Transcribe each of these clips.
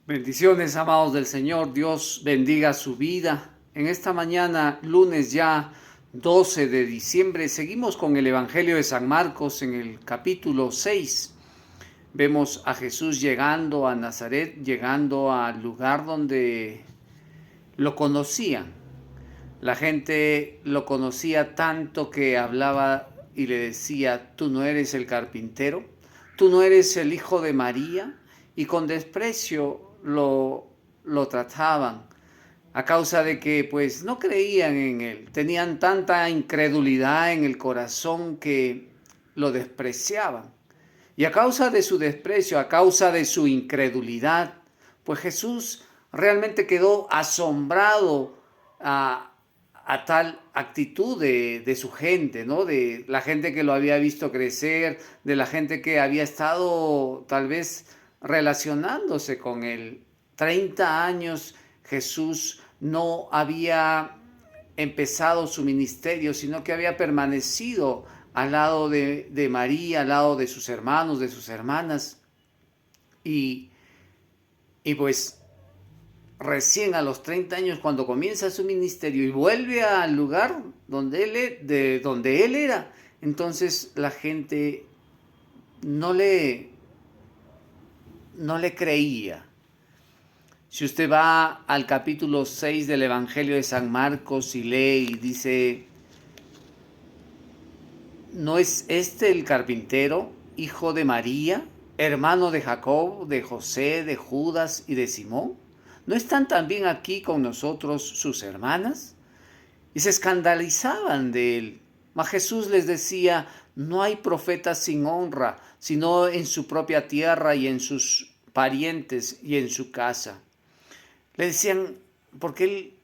Bendiciones, amados del Señor. Dios bendiga su vida. En esta mañana, lunes ya 12 de diciembre, seguimos con el Evangelio de San Marcos en el capítulo 6. Vemos a Jesús llegando a Nazaret, llegando al lugar donde lo conocían. La gente lo conocía tanto que hablaba y le decía: ¿tú no eres el carpintero? ¿Tú no eres el hijo de María? Y con desprecio lo trataban a causa de que pues no creían en él. Tenían tanta incredulidad en el corazón que lo despreciaban. Y a causa de su desprecio, a causa de su incredulidad, pues Jesús realmente quedó asombrado a tal actitud de su gente, ¿no? De la gente que lo había visto crecer, de la gente que había estado tal vez relacionándose con él. 30 años Jesús no había empezado su ministerio, sino que había permanecido al lado de María, al lado de sus hermanos, de sus hermanas. Y pues recién a los 30 años, cuando comienza su ministerio y vuelve al lugar de donde él era, entonces la gente no le creía. Si usted va al capítulo 6 del Evangelio de San Marcos y lee y dice: ¿no es este el carpintero, hijo de María, hermano de Jacob, de José, de Judas y de Simón? ¿No están también aquí con nosotros sus hermanas? Y se escandalizaban de él. Mas Jesús les decía: no hay profeta sin honra, sino en su propia tierra y en sus parientes y en su casa. Le decían, porque él,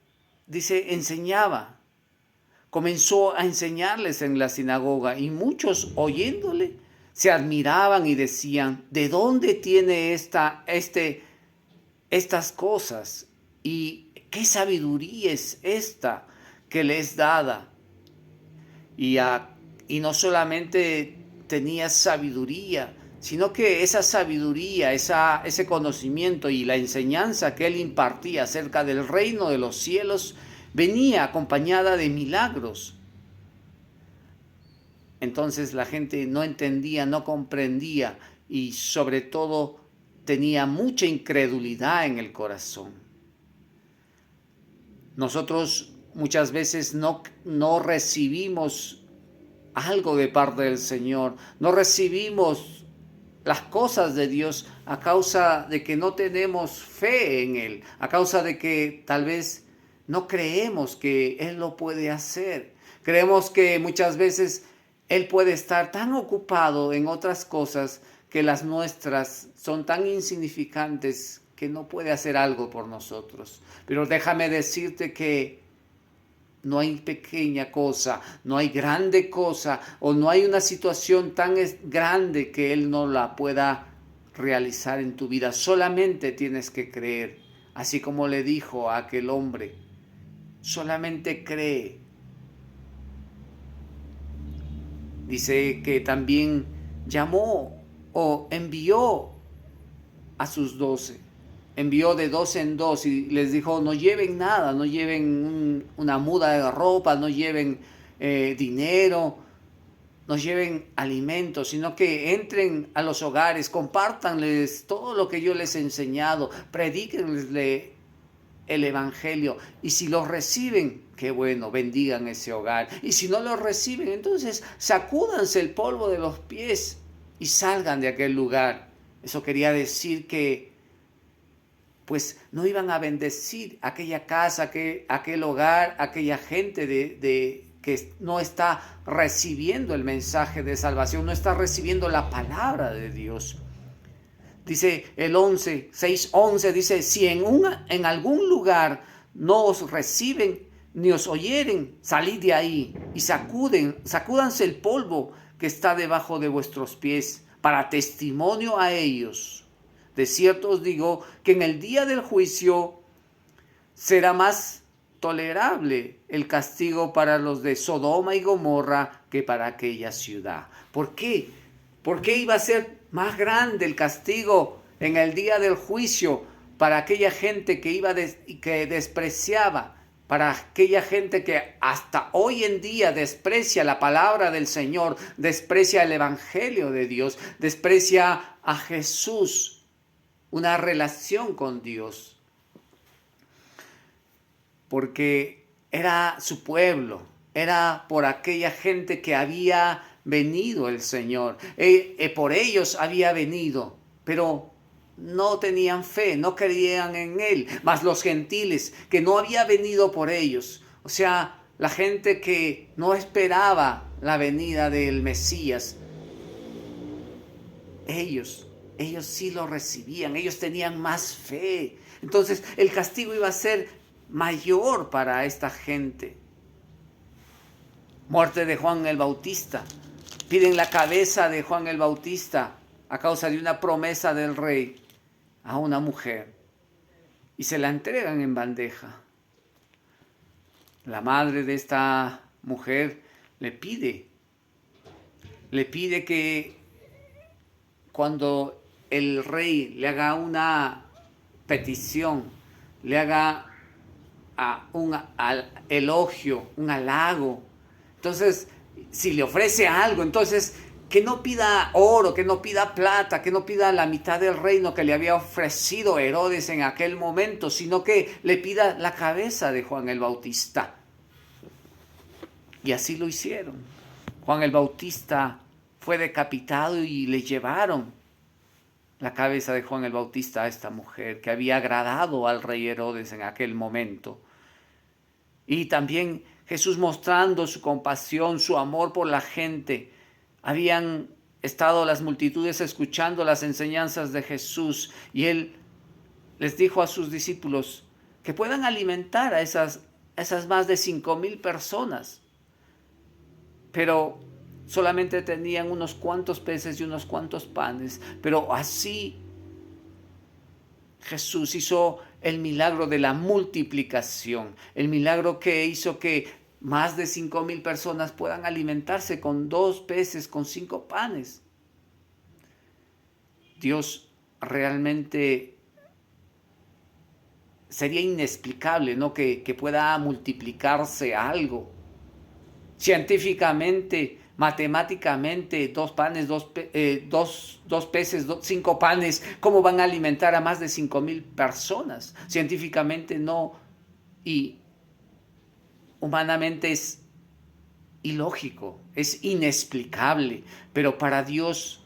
dice, enseñaba. Comenzó a enseñarles en la sinagoga y muchos oyéndole se admiraban y decían: ¿de dónde tiene estas cosas? ¿Y qué sabiduría es esta que le es dada? Y no solamente tenía sabiduría, sino que esa sabiduría, ese conocimiento y la enseñanza que él impartía acerca del reino de los cielos venía acompañada de milagros. Entonces la gente no entendía, no comprendía y sobre todo tenía mucha incredulidad en el corazón. Nosotros muchas veces no recibimos algo de parte del Señor, no recibimos las cosas de Dios a causa de que no tenemos fe en Él, a causa de que tal vez no creemos que Él lo puede hacer. Creemos que muchas veces Él puede estar tan ocupado en otras cosas que las nuestras son tan insignificantes que no puede hacer algo por nosotros. Pero déjame decirte que no hay pequeña cosa, no hay grande cosa, o no hay una situación tan grande que Él no la pueda realizar en tu vida. Solamente tienes que creer, así como le dijo a aquel hombre: solamente cree. Dice que también llamó o envió a sus 12. Envió de 2 en 2 y les dijo: no lleven nada, no lleven una muda de ropa, no lleven dinero, no lleven alimentos, sino que entren a los hogares, compártanles todo lo que yo les he enseñado, predíquenles el evangelio, y si los reciben, qué bueno, bendigan ese hogar, y si no los reciben, entonces sacúdanse el polvo de los pies y salgan de aquel lugar. Eso quería decir que pues no iban a bendecir aquella casa, aquel hogar, aquella gente que no está recibiendo el mensaje de salvación, no está recibiendo la palabra de Dios. Dice el 6:11, dice: si en algún lugar no os reciben ni os oyeren, salid de ahí y sacúdanse el polvo que está debajo de vuestros pies, para testimonio a ellos. De cierto os digo que en el día del juicio será más tolerable el castigo para los de Sodoma y Gomorra que para aquella ciudad. ¿Por qué? ¿Por qué iba a ser más grande el castigo en el día del juicio para aquella gente que despreciaba, para aquella gente que hasta hoy en día desprecia la palabra del Señor, desprecia el Evangelio de Dios, desprecia a Jesús, una relación con Dios. Porque era su pueblo, era por aquella gente que había venido el Señor, por ellos había venido, pero no tenían fe, no creían en Él, mas los gentiles que no había venido por ellos, o sea, la gente que no esperaba la venida del Mesías, ellos sí lo recibían, ellos tenían más fe. Entonces el castigo iba a ser mayor para esta gente. Muerte de Juan el Bautista. Piden la cabeza de Juan el Bautista a causa de una promesa del rey a una mujer y se la entregan en bandeja. La madre de esta mujer le pide que cuando el rey le haga una petición, le haga un elogio, un halago, entonces si le ofrece algo, entonces que no pida oro, que no pida plata, que no pida la mitad del reino que le había ofrecido Herodes en aquel momento, sino que le pida la cabeza de Juan el Bautista. Y así lo hicieron. Juan el Bautista fue decapitado y le llevaron la cabeza de Juan el Bautista a esta mujer que había agradado al rey Herodes en aquel momento. Y también Jesús, mostrando su compasión, su amor por la gente. Habían estado las multitudes escuchando las enseñanzas de Jesús y Él les dijo a sus discípulos que puedan alimentar a esas más de 5,000 personas. Pero solamente tenían unos cuantos peces y unos cuantos panes. Pero así Jesús hizo el milagro de la multiplicación, el milagro que hizo que más de 5,000 personas puedan alimentarse con 2 peces, con 5 panes. Dios realmente sería inexplicable, ¿no? Que pueda multiplicarse algo. Científicamente, matemáticamente, 2 panes, 2 peces, 5 panes, ¿cómo van a alimentar a más de 5,000 personas? Científicamente no, y humanamente es ilógico, es inexplicable, pero para Dios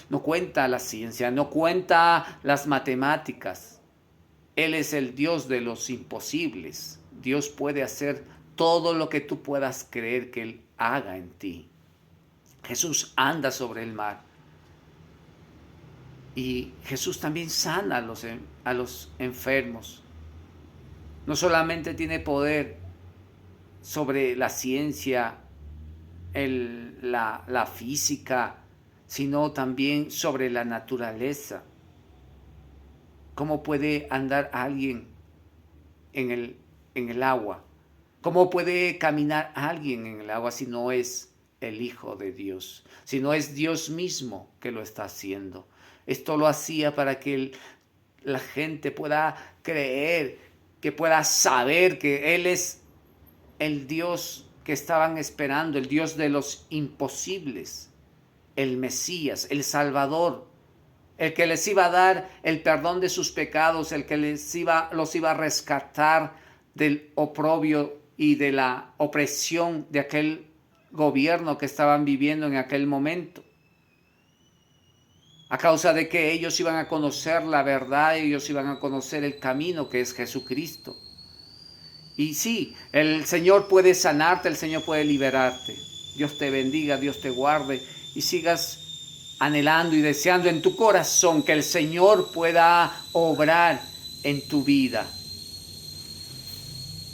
no cuenta la ciencia, no cuenta las matemáticas. Él es el Dios de los imposibles. Dios puede hacer todo lo que tú puedas creer que Él haga en ti. Jesús anda sobre el mar. Y Jesús también sana a los enfermos. No solamente tiene poder sobre la ciencia, la física, sino también sobre la naturaleza. ¿Cómo puede andar alguien en el agua? ¿Cómo puede caminar alguien en el agua si no es el Hijo de Dios? Si no es Dios mismo que lo está haciendo. Esto lo hacía para que la gente pueda creer, que pueda saber que Él es el Dios que estaban esperando, el Dios de los imposibles, el Mesías, el Salvador, el que les iba a dar el perdón de sus pecados, el que los iba a rescatar del oprobio y de la opresión de aquel gobierno que estaban viviendo en aquel momento. A causa de que ellos iban a conocer la verdad, ellos iban a conocer el camino que es Jesucristo. Y sí, el Señor puede sanarte, el Señor puede liberarte. Dios te bendiga, Dios te guarde y sigas anhelando y deseando en tu corazón que el Señor pueda obrar en tu vida.